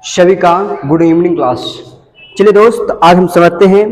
सभी का good evening class. चलिए दोस्त, आज हम समझते हैं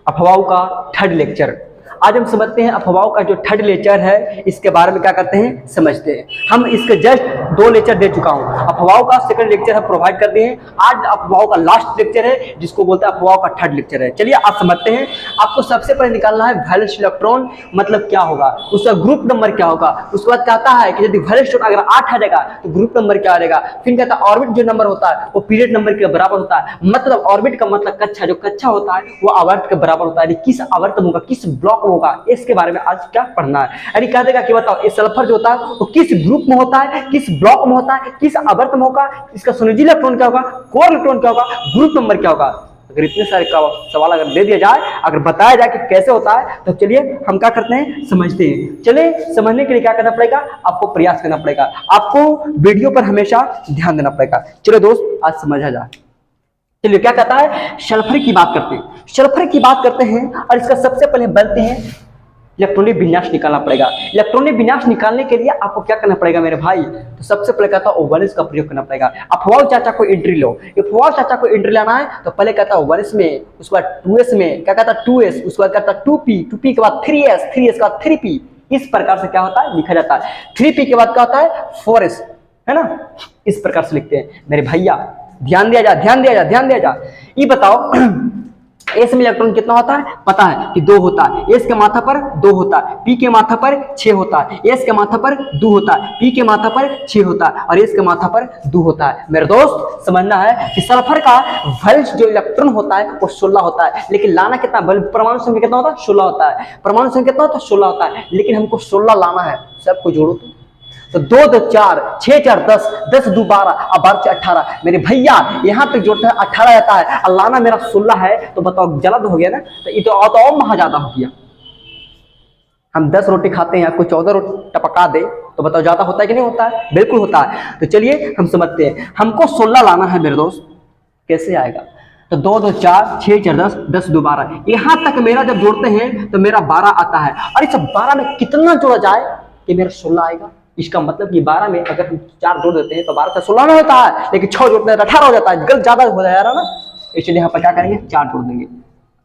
अफवाहों का थर्ड लेक्चर। आज हम समझते हैं अफवाहों का जो थर्ड लेक्चर है, इसके बारे में क्या करते हैं, समझते हैं। हम इसके जस्ट 2 लेक्चर दे चुका हूं। अफवाहों का सेकंड लेक्चर हम प्रोवाइड कर दिए हैं। आज अफवाहों का लास्ट लेक्चर है, जिसको बोलते हैं अफवाहों का थर्ड लेक्चर है। चलिए आप समझते हैं। आपको सबसे पहले निकालना है वैलेंस इलेक्ट्रॉन मतलब क्या होगा, उसका ग्रुप नंबर क्या होगा। उसके बाद कहता है कि यदि वैलेंस इलेक्ट्रॉन अगर 8 आ जाएगा तो ग्रुप नंबर क्या आ जाएगा। फिर कहता है ऑर्बिट जो नंबर होता है वो पीरियड नंबर के बराबर होता है। मतलब ऑर्बिट का मतलब कक्षा, जो कक्षा होता है वो आवर्त के बराबर होता है। किस आवर्त में होगा, किस ब्लॉक में होगा, इसके बारे में आज क्या पढ़ना है। यानी कह देगा कि बताओ ये सल्फर जो होता है वो किस ग्रुप में होता है, किस ब्लॉक में होता है, किस आवर्त में होगा, इसका संयोजी इलेक्ट्रॉन क्या होगा, कोर इलेक्ट्रॉन क्या होगा, ग्रुप नंबर क्या होगा। अगर इतने सारे सवाल अगर दे दिया जाए, अगर बताया जाए कि कैसे होता है, तो चलिए हम क्या करते हैं, समझते हैं। चलिए समझने के लिए क्या करना पड़ेगा, आपको प्रयास करना पड़ेगा, आपको वीडियो पर हमेशा ध्यान देना पड़ेगा। चलो दोस्त, आज समझा जाए। चलिए क्या कहता है, सल्फर की बात करते हैं। सल्फर की बात करते हैं और इसका सबसे पहले बनते हैं इलेक्ट्रॉनिक विन्यास निकालना पड़ेगा। इलेक्ट्रॉनिक विन्यास निकालने के लिए आपको क्या करना पड़ेगा मेरे भाई, तो सबसे पहले कहता है ओवलेंस का प्रयोग करना पड़ेगा। अफवाह चाचा को एंट्री लो, अफवाह चाचा को एंट्री लाना है तो पहले कहता है ओवलेंस में, उसके बाद 2s में क्या कहता है 2s, उसके बाद कहता है 2p, 2p के बाद 3s, 3s के बाद 3p। इस प्रकार से क्या होता है, लिखा जाता है। 3p के बाद क्या होता है 4s, है ना। इस प्रकार से लिखते हैं मेरे भैया। ध्यान दिया जा, ध्यान दिया जा, ध्यान दिया जा। ये बताओ एस में इलेक्ट्रॉन कितना होता है, पता है कि 2 होता है। एस के माथा पर 2 होता है, पी के माथा पर 6 होता है। एस के माथा पर 2 होता है, पी के माथा पर 6 होता है और एस के माथा पर 2 होता है। मेरे दोस्त समझना है कि सल्फर का वैलेंस जो इलेक्ट्रॉन होता है वो 16 होता है, लेकिन लाना कितना, परमाणु संख्या कितना होता है, 16 होता है। परमाणु संख्या कितना होता है, 16 होता है, लेकिन हमको 16 लाना है। सबको जोड़ो तो 2 2 4, 6 4 10, 10 2 12 और 12 4 18। मेरे भैया यहाँ पे जोड़ते हैं 18 आता है और लाना मेरा 16 है, तो बताओ जल्द हो गया ना। तो ये तो और महा ज्यादा हो गया। हम 10 रोटी खाते हैं, आपको 14 रोटी टपका दे तो बताओ ज्यादा होता है कि नहीं होता है, बिल्कुल होता है। तो चलिए हम समझते हैं, हमको 16 लाना है मेरे दोस्त। कैसे आएगा, तो 2 2 4, 6 4 10, 10 2 12, यहाँ तक मेरा जब जोड़ते हैं तो मेरा 12 आता है। और इस 12 में कितना जोड़ा जाए कि मेरा 16 आएगा। इसका मतलब कि 12 में अगर हम 4 जोड़ देते हैं तो 12 से 16 में होता है, लेकिन 6 जोड़ते हैं तो 18 हो जाता है। गलत ज्यादा हो जाएगा ना, इसलिए यहाँ पर क्या करेंगे, 4 जोड़ देंगे।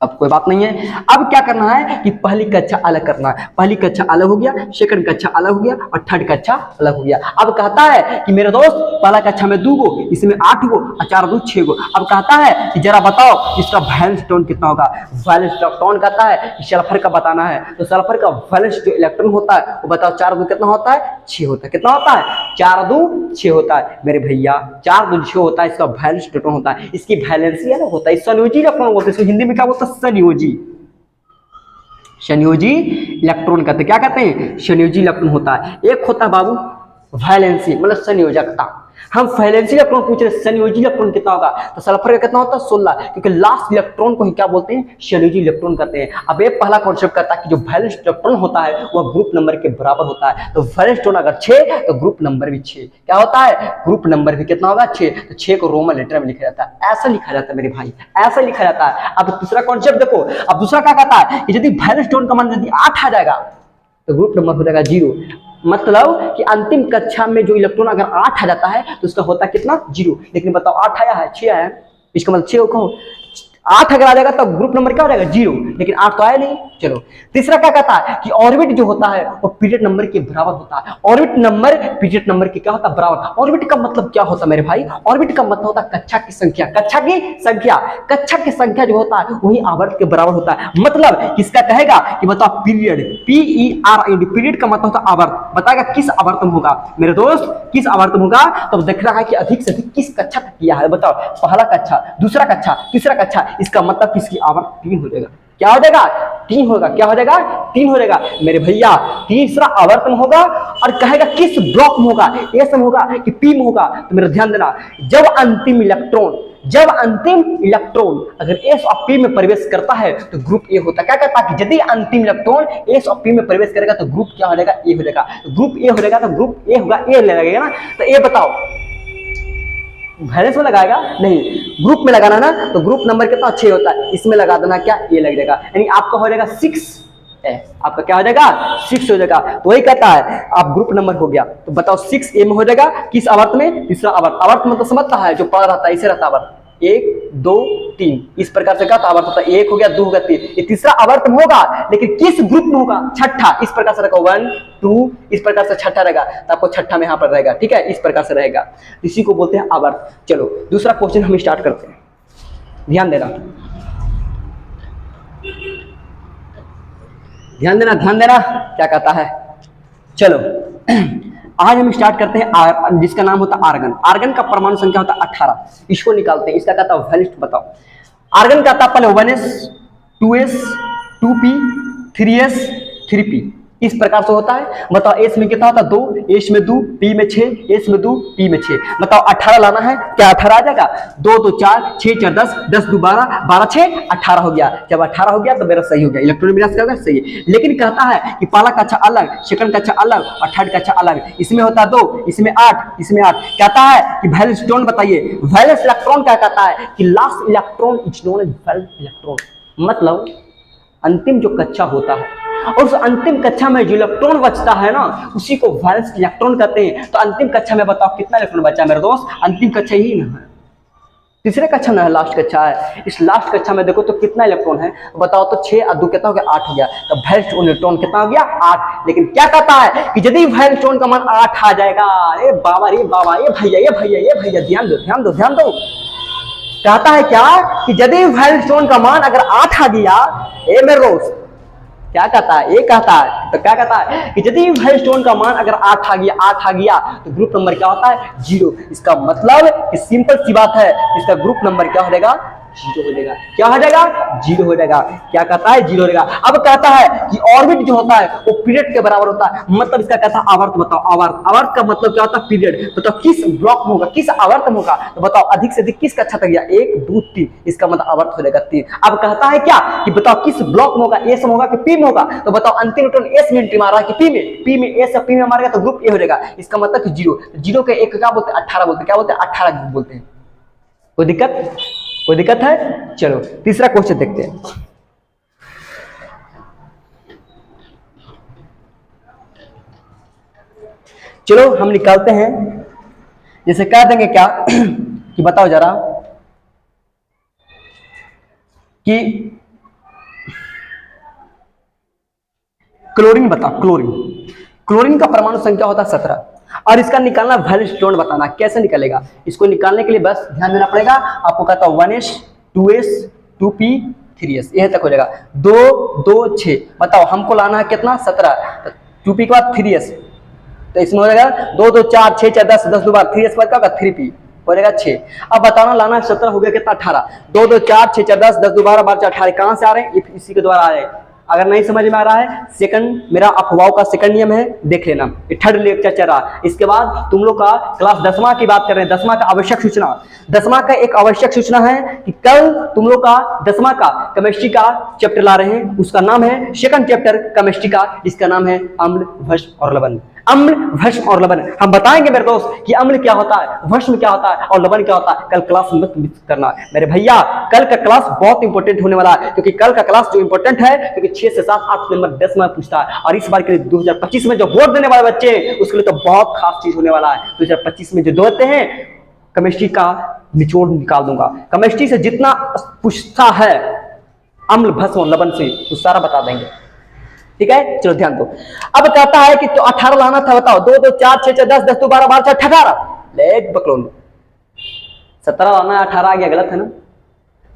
अब कोई बात नहीं है। अब क्या करना है कि पहली कक्षा अलग करना है। पहली कक्षा अलग हो गया, सेकंड कक्षा अलग हो गया और थर्ड कक्षा अलग हो गया। अब कहता है कि मेरे दोस्त पहला कक्षा में 2 गो, इसमें 8 गो और 4 2 6 गो। अब कहता है कि जरा बताओ इसका वैलेंस इलेक्ट्रॉन कितना होगा। वैलेंस इलेक्ट्रॉन कहता है कि सल्फर का बताना है, तो सल्फर का वैलेंस जो इलेक्ट्रॉन होता है वो बताओ 4 2 कितना होता है, 6 होता है। कितना होता है, 4 2 6 होता है मेरे भैया। 4 2 6 होता है, इसका वैलेंस इलेक्ट्रॉन होता है। इसकी वैलेंसी अलग होता है, संयोजी इलेक्ट्रॉन बोलते हैं। इसको हिंदी में क्या बोलते हैं, संयोजी। संयोजी इलेक्ट्रॉन कहते हैं, क्या कहते हैं, संयोजी इलेक्ट्रॉन होता है। एक होता है बाबू वैलेंसी, मतलब संयोजकता। हम वैलेंसी इलेक्ट्रॉन पूछ रहे, संयोजी इलेक्ट्रॉन कितना होगा, तो सल्फर का कितना होता है 16, क्योंकि लास्ट इलेक्ट्रॉन को ही क्या बोलते हैं, संयोजी इलेक्ट्रॉन कहते हैं। अब ये पहला कॉन्सेप्ट करता है कि जो वैलेंस इलेक्ट्रॉन होता है वह ग्रुप नंबर के बराबर होता है। तो वैलेंस इलेक्ट्रॉन अगर 6 तो ग्रुप नंबर भी 6 क्या होता है, ग्रुप नंबर भी कितना होगा 6। तो 6 को रोमन लेटर में लिखा जाता है, ऐसा लिखा जाता है मेरे भाई, ऐसा लिखा जाता है। अब दूसरा कॉन्सेप्ट देखो। अब दूसरा क्या कहता है कि यदि वैलेंस इलेक्ट्रॉन का मान यदि 8 आ जाएगा तो ग्रुप नंबर हो जाएगा 0। मतलब कि अंतिम कक्षा में जो इलेक्ट्रॉन अगर 8 आ जाता है तो उसका होता है कितना, 0। लेकिन बताओ 8 आया है, 6 आया है, इसका मतलब 6 कहो 8 अगर आ जाएगा तो ग्रुप नंबर क्या हो जाएगा, 0। लेकिन 8 तो आया नहीं। चलो तीसरा क्या कहता है कि ऑर्बिट जो होता है वो पीरियड नंबर के बराबर होता है। ऑर्बिट नंबर पीरियड नंबर के क्या होता है, बराबर। ऑर्बिट का मतलब क्या होता है मेरे भाई, ऑर्बिट का मतलब होता है कक्षा की संख्या। कक्षा की संख्या, कक्षा की संख्या जो होता है वही आवर्त के बराबर होता है। मतलब किसका कहेगा कि बताओ पीरियड, PERID, पीरियड का मतलब होता है आवर्त। बताएगा किस आवर्त में होगा मेरे दोस्त, किस आवर्त में होगा। तब देख रहा है कि अधिक से अधिक किस कक्षा तक किया है। बताओ पहला कक्षा, दूसरा कक्षा, तीसरा कक्षा, इसका मतलब किसकी आवर्त 3 हो जाएगा। क्या हो जाएगा, 3 होगा। क्या हो जाएगा, 3 हो जाएगा मेरे भैया। तीसरा आवर्तन होगा और कहेगा किस ब्लॉक में होगा, एस में होगा कि पी में होगा। तो मेरा ध्यान देना, जब अंतिम इलेक्ट्रॉन अगर एस और पी में प्रवेश करता है तो ग्रुप ए होता है। क्या कहता है कि यदि अंतिम इलेक्ट्रॉन एस और पी में प्रवेश करेगा तो ग्रुप क्या हो जाएगा, ए हो जाएगा। तो ग्रुप ए हो जाएगा तो ग्रुप ए होगा, ए लगेगा ना। तो ए बताओ वैलेंस में लगाएगा नहीं, ग्रुप में लगाना ना। तो ग्रुप नंबर कितना 6 होता है, इसमें लगा देना क्या, ये लग जाएगा। यानी आपका हो जाएगा 6 आपका क्या हो जाएगा 6 हो जाएगा। तो वही कहता है आप ग्रुप नंबर हो गया, तो बताओ 6A में हो जाएगा किस आवर्त में, तीसरा आवर्त। आवर्त मतलब समझता है जो पड़ा रहता है, इसे रहता है आवर्त 1 2 3 इस प्रकार से का आवर्त होता है, 1 हो गया 2 हो गया 3, ये तीसरा आवर्त में होगा, लेकिन किस ग्रुप में होगा, छठा। इस प्रकार से रखा 1 2 इस प्रकार से छठा रहेगा, तो आपको छठा में यहाँ पर रहेगा, ठीक है, इस प्रकार से रहेगा, इसी को बोलते हैं आवर्त। चलो दूसरा क्वेश्चन हम स्टार्ट करते हैं, ध्यान देना ध्यान देना ध्यान देना, क्या कहता है। चलो आज हम स्टार्ट करते हैं जिसका नाम होता है आर्गन। आर्गन का परमाणु संख्या होता है 18, इसको निकालते हैं। इसका कहता है वैलेंस बताओ। आर्गन का था पहले 1s 2s 2p 3s 3p इस प्रकार से होता है। बताओ एस में कितना होता है 2, एस में 2, पी में 6, एस में 2, पी में 6। बताओ 18 लाना है, क्या 18 आ जाएगा? 2 2 4 6 4 10 10 2 12 12 6 18 हो गया। जब 18 हो गया तो मेरा सही हो गया, इलेक्ट्रॉन विन्यास क्या होगा सही है। लेकिन कहता है कि पहला कक्षा अलग, सेकंड कक्षा अलग और थर्ड कक्षा अलग। इसमें होता है 2, इसमें 8, इसमें 8। कहता है कि वैलेंस इलेक्ट्रॉन बताइए। वैलेंस इलेक्ट्रॉन क्या कहता है कि last electron is known as valence electron, मतलब अंतिम जो कक्षा होता है और उस अंतिम कक्षा में जो इलेक्ट्रॉन बचता है ना उसी को वैलेंस इलेक्ट्रॉन कहते हैं। तो अंतिम कक्षा में बताओ कितना इलेक्ट्रॉन बचा है मेरे दोस्त? अंतिम कक्षा ही ना है, तीसरे कक्षा ना है, लास्ट कक्षा है। इस लास्ट कक्षा में देखो तो कितना इलेक्ट्रॉन है बताओ, तो 6 और 2 कितना हो गया 8 हो गया। तो वैलेंस इलेक्ट्रॉन कितना हो गया 8। लेकिन क्या कहता है कि यदि वैलेंस इलेक्ट्रॉन का मान 8 आ जाएगा, अरे बाबा रे बाबा, ये भैया ये भैया ये भैया, ध्यान दो ध्यान दो ध्यान दो। कहता है क्या कि यदि वैलेंस इलेक्ट्रॉन का मान अगर 8 आ गया, ए मेरे दोस्त क्या कहता है, ये कहता है तो क्या कहता है कि यदि वैलेंस इलेक्ट्रॉन का मान अगर 8 आ गया तो ग्रुप नंबर क्या होता है 0। इसका मतलब कि सिंपल सी बात है, इसका ग्रुप नंबर क्या हो जाएगा 0 हो जाएगा। क्या हो जाएगा 0 हो जाएगा। क्या कहता है 0 हो जाएगा। अब कहता है कि ऑर्बिट जो होता है वो पीरियड के बराबर होता है, मतलब इसका कहता है आवर्त बताओ। आवर्त, आवर्त का मतलब क्या होता है पीरियड। बताओ किस ब्लॉक में होगा, किस आवर्त में होगा, तो बताओ अधिक से अधिक किस कक्षा तक गया 1 2 3, इसका मतलब आवर्त हो जाएगा 3। अब कहता है क्या कि बताओ किस ब्लॉक में होगा, एस में होगा कि पी में होगा, तो बताओ अंतिम इलेक्ट्रॉन एस में एंट्री मारा कि पी में एस और पी में मारेगा तो ग्रुप ए हो जाएगा। इसका मतलब कि 0 0 के एक क्या बोलते हैं 18 बोलते हैं, क्या बोलते हैं 18 ग्रुप बोलते हैं। कोई दिक्कत है? चलो तीसरा क्वेश्चन देखते हैं। चलो हम निकालते हैं, जैसे कह देंगे क्या कि बताओ जरा कि क्लोरीन बताओ। क्लोरीन का परमाणु संख्या होता है 17 और इसका निकालना वैलेंस इलेक्ट्रॉन बताना। कैसे निकलेगा इसको निकालने के लिए बस ध्यान देना पड़ेगा आपको। कहता है 1s 2s 2p 3s, यह तक हो जाएगा। 2 2 6 बताओ हमको लाना है कितना 17, तो 2p के बाद 3s, तो इसमें हो जाएगा 2 2 4 6 4 10 10 2 बार 3s के बाद क्या होगा 3p हो जाएगा 6। अब बताना लाना है 17 हो गया कितना 18, 2 2 4 6 4 10 10 2 12 12 18 कहां से आ रहे हैं, इसी के द्वारा आ रहे हैं। अगर नहीं समझ में आ रहा है, सेकंड मेरा अफवाहों का सेकंड नियम है, देख लेना, ये थर्ड लेक्चर चल रहा। इसके बाद तुम लोग का क्लास 10वां की बात कर रहे हैं, 10वां का आवश्यक सूचना। 10वां का एक आवश्यक सूचना है कि कल तुम लोग का 10वां का केमिस्ट्री का चैप्टर ला रहे हैं, उसका नाम है सेकंड चैप्टर केमिस्ट्री का, इसका नाम है अम्ल भस्म और लवण। अम्ल भस्म और लवण हम बताएंगे मेरे दोस्त कि अम्ल क्या होता है, भस्म क्या होता है और लवण क्या होता है। कल क्लास मत मिस करना मेरे भैया, कल का क्लास बहुत इंपॉर्टेंट होने वाला है, क्योंकि कल का क्लास जो इंपॉर्टेंट है क्योंकि 6 से 7 8 नंबर 10 में पूछता है, और इस बार के लिए 2025 में जो वोट देने वाले बच्चे उसके लिए तो बहुत खास चीज होने वाला है। 2025 में जो देते हैं केमिस्ट्री का निचोड़ निकाल दूंगा, केमिस्ट्री से जितना पूछता है अम्ल भस्म और लवण से वो सारा बता देंगे, ठीक है। चलो ध्यान दो। अब कहता है कि तो 18 लाना था, बताओ 2 2 4 6 4 10 10 2 12 12 18 लेट बकलोन 17 लाना है, 18 आ गया, गलत है ना।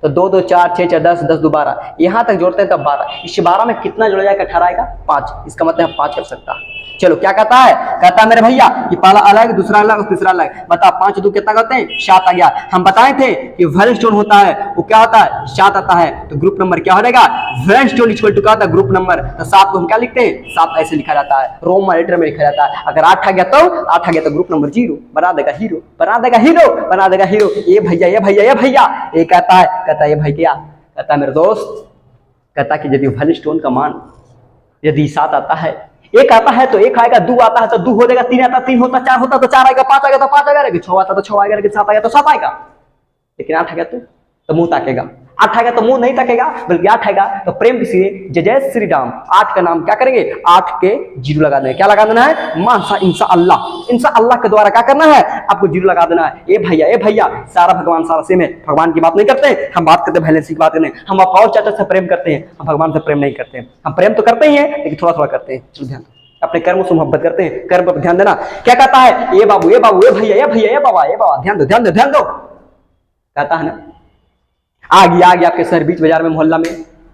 तो 2 2 4 6 4 10 10 2 12 यहां तक जोड़ते हैं तब 12, इस 12 में कितना जोड़ा जाएगा 18 आएगा 5, इसका मतलब 5 कर सकता है। चलो क्या कहता है, कहता है मेरे भैया कि पहला अलग दूसरा अलग और तीसरा अलग। बता 5 2 कितना करते हैं 7 आ गया। हम बताए थे कि वैलेंस इलेक्ट्रॉन होता है वो क्या होता है 7 आता है, तो ग्रुप नंबर क्या हो जाएगा वैलेंस इलेक्ट्रॉन इक्वल टू क्या होता है ग्रुप नंबर। तो 7 को हम क्या लिखते हैं 7 ऐसे लिखा जाता है, रोमन लेटर में लिखा जाता है। अगर 8 आ गया तो 8 आ गया तो ग्रुप नंबर 0 बना देगा हीरो, बना देगा हीरो, बना देगा हीरो। ये भैया ये भैया ये भैया ये कहता है ये भाई क्या कहता है मेरे दोस्त, कहता है कि यदि वैलेंस इलेक्ट्रॉन का मान यदि 7 आता है, 1 आता है तो 1 आएगा, 2 आता है तो 2 हो जाएगा, 3 आता 3 होता, 4 होता तो 4 आएगा, 5 आएगा तो 5 आएगा, 6 आता तो 6 आएगा, 7 आएगा तो 7 आएगा, लेकिन 8 आ गया तो मुंह ताकेगा। 8 आएगा तो मुंह नहीं तकेगा, बल्कि 8 आएगा तो प्रेम किसी जय जय श्री राम। 8 का नाम क्या करेंगे, 8 के जीरो लगा देना। क्या लगा देना है, माशा इंशा अल्लाह के द्वारा क्या करना है, आपको जीरो लगा देना है। ए भैया सारा भगवान सारा सेम है, भगवान की बात नहीं करते हैं हम, बात करते हैं वैलेंसी की बात करते हैं। हम अफवाह चाचा से प्रेम करते हैं, हम भगवान से प्रेम नहीं करते हैं। हम प्रेम तो करते ही हैं लेकिन थोड़ा थोड़ा करते हैं। चलो ध्यान, अपने कर्मों से मोहब्बत करते हैं, कर्म पर ध्यान देना। क्या कहता है, ए बाबू ए भैया ए बाबा ध्यान दो कहता है ना। आ गया आपके शहर बीच बाजार में मोहल्ला में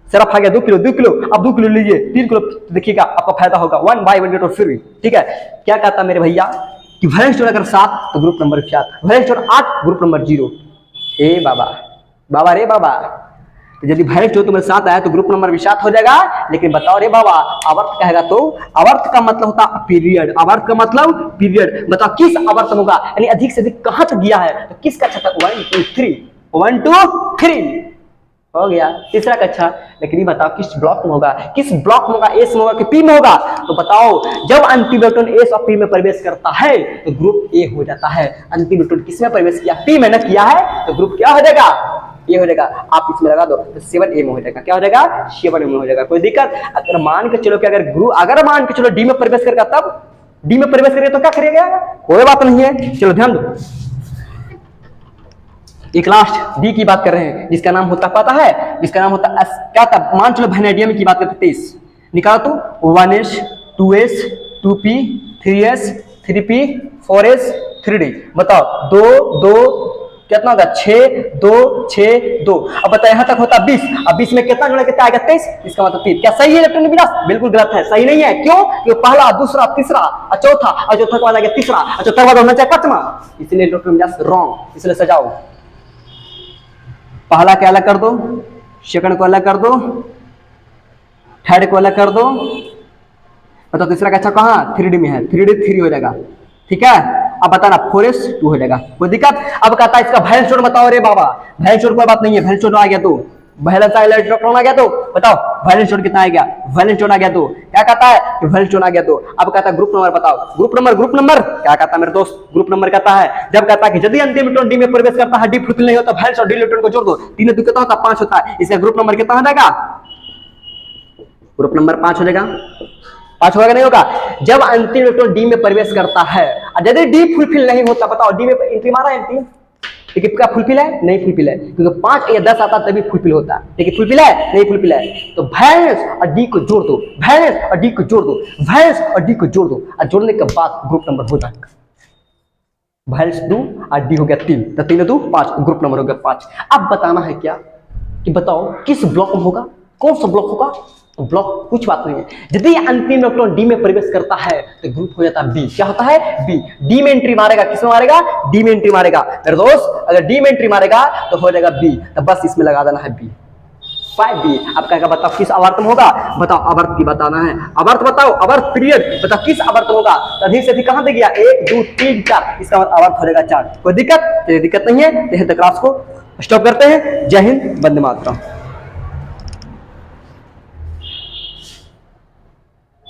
सरफ आ गया 2 किलो, अब 2 किलो लीजिए, 3 किलो देखिएगा आपका फायदा होगा, 1 बाय 1 गेट और फ्री। ठीक है, क्या कहता मेरे भैया कि वैलेंस स्टोन अगर 7 तो group number 7, valence stone 8 group number 0। ए बाबा रे बाबा, तो यदि वैलेंस स्टोन तुम्हें 7 आया तो ग्रुप नंबर भी 7 हो जाएगा। लेकिन बताओ रे बाबा, आवर्त कहेगा तो आवर्त का मतलब होता पीरियड, आवर्त का मतलब पीरियड। बताओ किस आवर्त में होगा, यानी अधिक से अधिक कहां तक गया है, तो किस कक्षा तक, 1 2 3 1 2 3 हो गया, तीसरा कक्षा। लेकिन ये बताओ किस ब्लॉक में होगा, किस ब्लॉक में होगा, एस में होगा कि पी में होगा। तो बताओ जब अंतिम इलेक्ट्रॉन एस और पी में प्रवेश करता है तो ग्रुप ए हो जाता है। अंतिम इलेक्ट्रॉन किसमें प्रवेश किया, पी में न किया है तो ग्रुप क्या हो जाएगा, ये हो जाएगा। आप इसमें लगा दो तो 7A में हो जाएगा। क्या हो जाएगा, 7A में हो जाएगा। कोई दिक्कत, अगर मान के चलो कि अगर मान के चलो डी में प्रवेश करेगा, तब डी में प्रवेश करेगा तो क्या करेगा, कोई बात नहीं है। चलो ध्यान दो, एक लास्ट डी की बात कर रहे हैं, जिसका नाम होता पता है, जिसका नाम होता क्या था, मान चलो वैनेडियम की बात करते 23 निकालो तो 1s 2s 2p 3s 3p 4s 3d। बताओ 2 2 कितना होगा, 6 2 6 2। अब बताओ यहाँ तक होता 20, अब 20 में कितना जुड़ा, कितना आएगा 23, इसका मतलब 3। क्या सही है इलेक्ट्रॉन विन्यास, बिल्कुल गलत है, सही नहीं है। क्यों, क्योंकि पहला दूसरा तीसरा और चौथा, और चौथा के बाद आ गया तीसरा, और चौथा के बाद होना चाहिए 5वां, इसलिए इलेक्ट्रॉन विन्यास रॉन्ग। इसलिए सजाओ, पहला क्या अलग कर दो, सेकंड को अलग कर दो, थर्ड को अलग कर दो। बताओ तीसरा कक्षा कहाँ, 3D में है, 3D 3 हो जाएगा। ठीक है, अब बताना 4s 2 हो जाएगा। कोई दिक्कत। अब कहता है इसका वैलेंस स्टोन बताओ रे बाबा, वैलेंस स्टोन कोई बात नहीं है, वैलेंस स्टोन आ गया तो वैलेंस इलेक्ट्रॉन आ गया तो बताओ वैलेंस स्टोन कितना आ गया, वैलेंस स्टोन आ गया तो क्या कहता है कि वैलेंस स्टोन आ गया तो। अब कहता है ग्रुप नंबर बताओ, ग्रुप नंबर क्या कहता है मेरे दोस्त, ग्रुप नंबर कहता है जब कहता है कि यदि अंतिम इलेक्ट्रॉन डी में प्रवेश करता है, डी फुलफिल नहीं होता, वैलेंस और डी इलेक्ट्रॉन को जोड़ दो, 3 2 कितना होता है 5 होता है। इसका ग्रुप नंबर कितना हो जाएगा, ग्रुप नंबर 5 हो जाएगा। 5 होगा नहीं होगा, जब अंतिम इलेक्ट्रॉन डी में प्रवेश करता है और यदि डी फुलफिल नहीं होता, बताओ डी में एंट्री मारा एंट्री, लेकिन क्या फुलफिल है, नहीं फुलफिल है, क्योंकि 5 या 10 आता तभी फुलफिल होता है, लेकिन फुलफिल है, नहीं फुलफिल है। तो वैलेंस और डी को जोड़ दो, वैलेंस और डी को जोड़ दो, वैलेंस और डी को जोड़ दो, और जोड़ने के बाद ग्रुप नंबर हो जाएगा। वैलेंस 2 और डी हो गया 3, तो 3 2 5, ग्रुप नंबर हो गया 5। अब बताना है क्या कि बताओ किस ब्लॉक में होगा, कौन सा ब्लॉक होगा। तो ब्लॉक कुछ बात नहीं है, यदि अंतिम इलेक्ट्रॉन डी में प्रवेश करता है तो ग्रुप हो जाता है बी। क्या होता है, बी। डी में एंट्री मारेगा, किसमें मारेगा, डी में एंट्री मारेगा मेरे दोस्त। अगर डी में एंट्री मारेगा तो हो जाएगा बी, तो बस इसमें लगा देना है बी, 5B। अब कहेगा बताओ किस आवर्त में होगा, बताओ आवर्त की बताना है, आवर्त बताओ, आवर्त पीरियड बताओ किस आवर्त में होगा। तो अधिक से अधिक कहां दे गया, 1 2 3 4, इसका आवर्त हो जाएगा 4। कोई दिक्कत, दिक्कत नहीं है। तो क्लास को स्टॉप करते हैं। जय हिंद, वंदे मातरम।